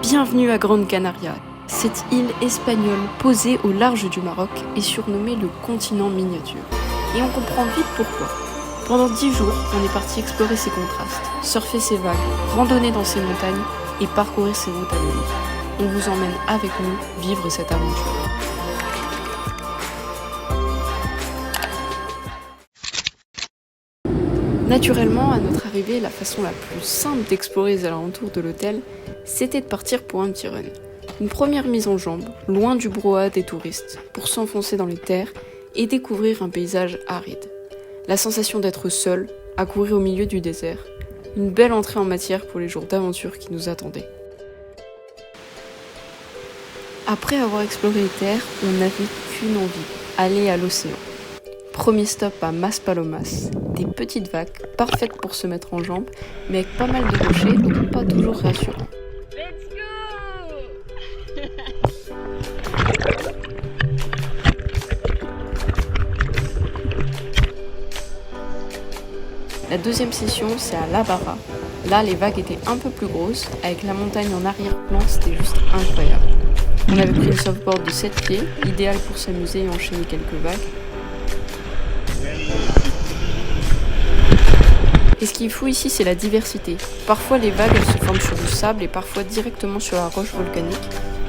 Bienvenue à Grande Canaria. Cette île espagnole posée au large du Maroc est surnommée le continent miniature. Et on comprend vite pourquoi. Pendant 10 jours, on est parti explorer ses contrastes, surfer ses vagues, randonner dans ses montagnes et parcourir ses routes à vélo. On vous emmène avec nous vivre cette aventure. Naturellement, à notre arrivée, la façon la plus simple d'explorer les alentours de l'hôtel, c'était de partir pour un petit run. Une première mise en jambe, loin du brouhaha des touristes, pour s'enfoncer dans les terres et découvrir un paysage aride. La sensation d'être seul, à courir au milieu du désert. Une belle entrée en matière pour les jours d'aventure qui nous attendaient. Après avoir exploré les terres, on n'avait qu'une envie, aller à l'océan. Premier stop à Maspalomas, des petites vagues parfaites pour se mettre en jambes, mais avec pas mal de rochers, donc pas toujours rassurant. Let's go! La deuxième session, c'est à La Barra. Là, les vagues étaient un peu plus grosses, avec la montagne en arrière-plan, c'était juste incroyable. On avait pris une surfboard de 7 pieds, idéal pour s'amuser et enchaîner quelques vagues. Et ce qui est fou ici, c'est la diversité. Parfois, les vagues elles se forment sur du sable et parfois directement sur la roche volcanique.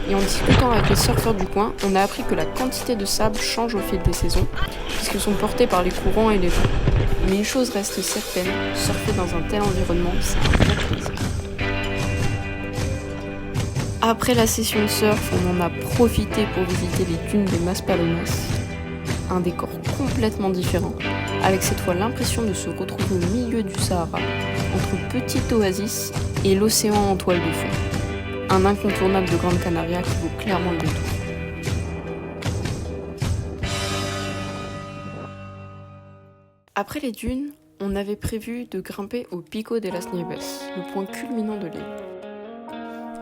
Et en discutant avec les surfeurs du coin, on a appris que la quantité de sable change au fil des saisons, puisqu'ils sont portés par les courants et les vents. Mais une chose reste certaine, surfer dans un tel environnement, c'est un vrai plaisir. Après la session de surf, on en a profité pour visiter les dunes de Maspalomas. Un décor complètement différent, avec cette fois l'impression de se retrouver au milieu du Sahara, entre petite oasis et l'océan en toile de fond. Un incontournable de Grande Canaria qui vaut clairement le détour. Après les dunes, on avait prévu de grimper au Pico de las Nieves, le point culminant de l'île.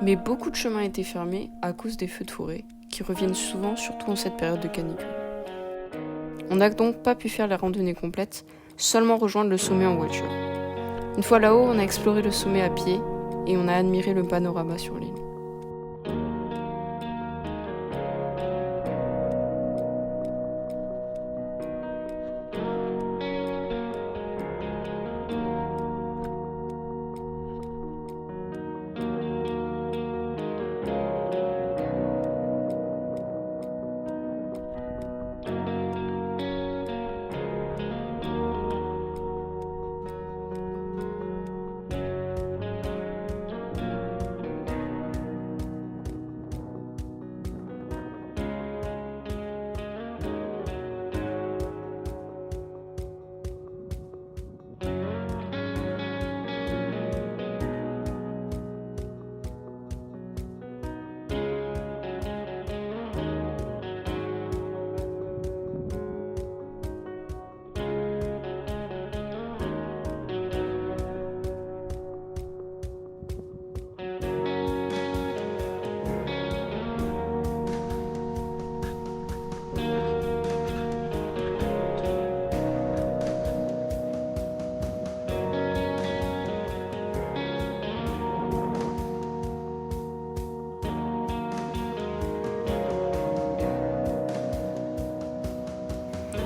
Mais beaucoup de chemins étaient fermés à cause des feux de forêt, qui reviennent souvent, surtout en cette période de canicule. On n'a donc pas pu faire la randonnée complète, seulement rejoindre le sommet en voiture. Une fois là-haut, on a exploré le sommet à pied et on a admiré le panorama sur l'île.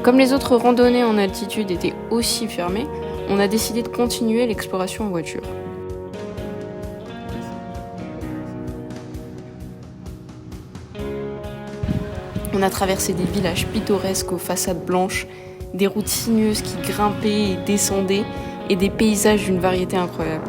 Comme les autres randonnées en altitude étaient aussi fermées, on a décidé de continuer l'exploration en voiture. On a traversé des villages pittoresques aux façades blanches, des routes sinueuses qui grimpaient et descendaient, et des paysages d'une variété incroyable.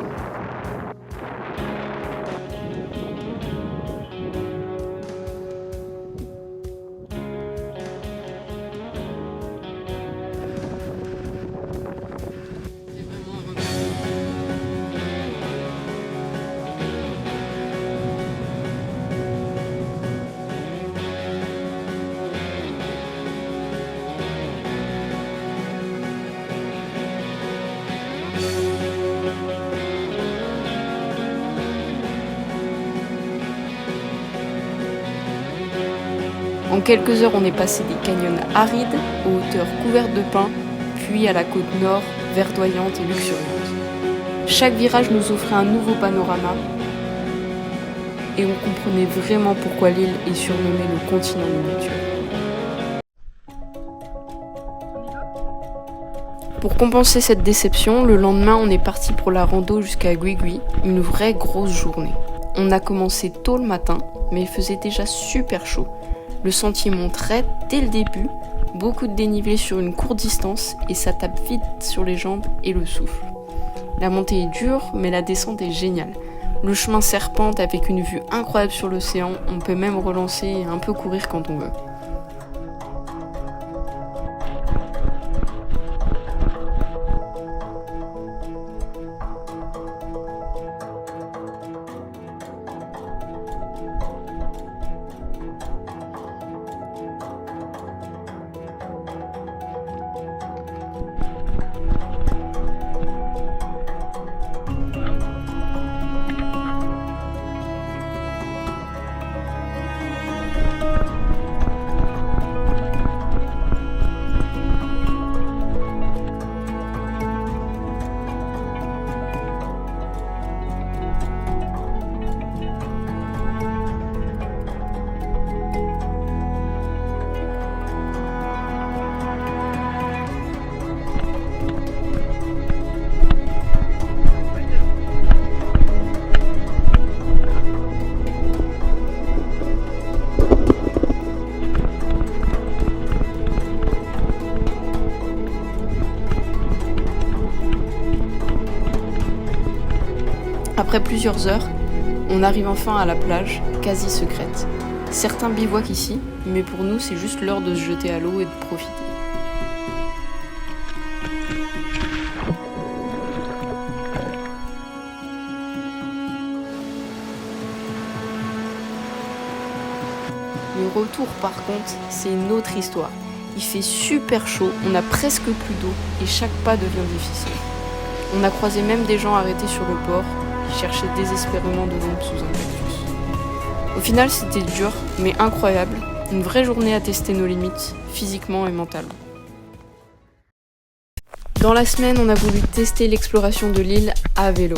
En quelques heures, on est passé des canyons arides aux hauteurs couvertes de pins, puis à la côte nord, verdoyante et luxuriante. Chaque virage nous offrait un nouveau panorama. et on comprenait vraiment pourquoi l'île est surnommée le continent miniature. Pour compenser cette déception, le lendemain on est parti pour la rando jusqu'à Guigui, une vraie grosse journée. On a commencé tôt le matin, mais il faisait déjà super chaud. Le sentier monterait dès le début, beaucoup de dénivelé sur une courte distance et ça tape vite sur les jambes et le souffle. La montée est dure, mais la descente est géniale. Le chemin serpente avec une vue incroyable sur l'océan, on peut même relancer et un peu courir quand on veut. Après plusieurs heures, on arrive enfin à la plage, quasi secrète. Certains bivouaquent ici, mais pour nous c'est juste l'heure de se jeter à l'eau et de profiter. Le retour par contre, c'est une autre histoire. Il fait super chaud, on a presque plus d'eau et chaque pas devient difficile. On a croisé même des gens arrêtés sur le bord, qui cherchaient désespérément de l'ombre sous un cactus. Au final, c'était dur, mais incroyable. Une vraie journée à tester nos limites, physiquement et mentalement. Dans la semaine, on a voulu tester l'exploration de l'île à vélo.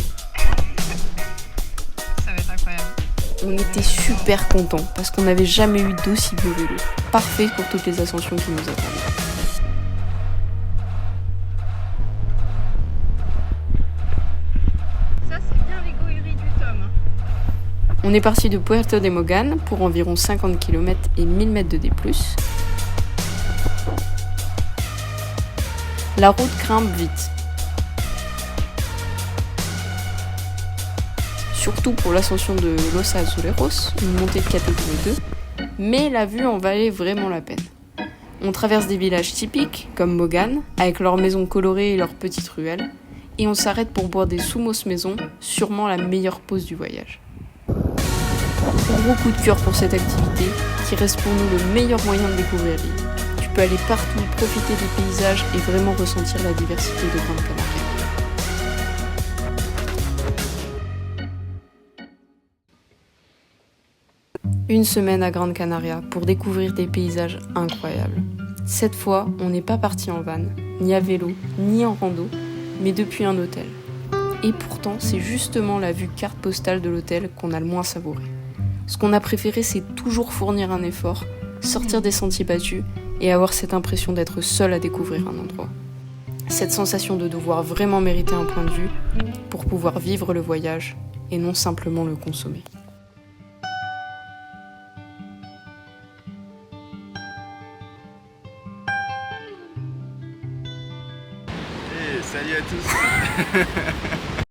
Ça va être incroyable. On était super contents parce qu'on n'avait jamais eu d'aussi beau vélo. Parfait pour toutes les ascensions qui nous attendent. Ça, c'est bien l'égoïrie du Tom. On est parti de Puerto de Mogan pour environ 50 km et 1000 mètres de D+. La route grimpe vite. Surtout pour l'ascension de Los Azuleros, une montée de catégorie 2, mais la vue en valait vraiment la peine. On traverse des villages typiques, comme Mogan, avec leurs maisons colorées et leurs petites ruelles, et on s'arrête pour boire des sumos maison, sûrement la meilleure pause du voyage. Gros coup de cœur pour cette activité, qui reste pour nous le meilleur moyen de découvrir l'île. Tu peux aller partout, profiter des paysages et vraiment ressentir la diversité de Grande Canaria. Une semaine à Grande Canaria pour découvrir des paysages incroyables. Cette fois, on n'est pas parti en van, ni à vélo, ni en rando, mais depuis un hôtel. Et pourtant, c'est justement la vue carte postale de l'hôtel qu'on a le moins savouré. Ce qu'on a préféré, c'est toujours fournir un effort, sortir des sentiers battus et avoir cette impression d'être seul à découvrir un endroit. Cette sensation de devoir vraiment mériter un point de vue pour pouvoir vivre le voyage et non simplement le consommer. Salut à tous.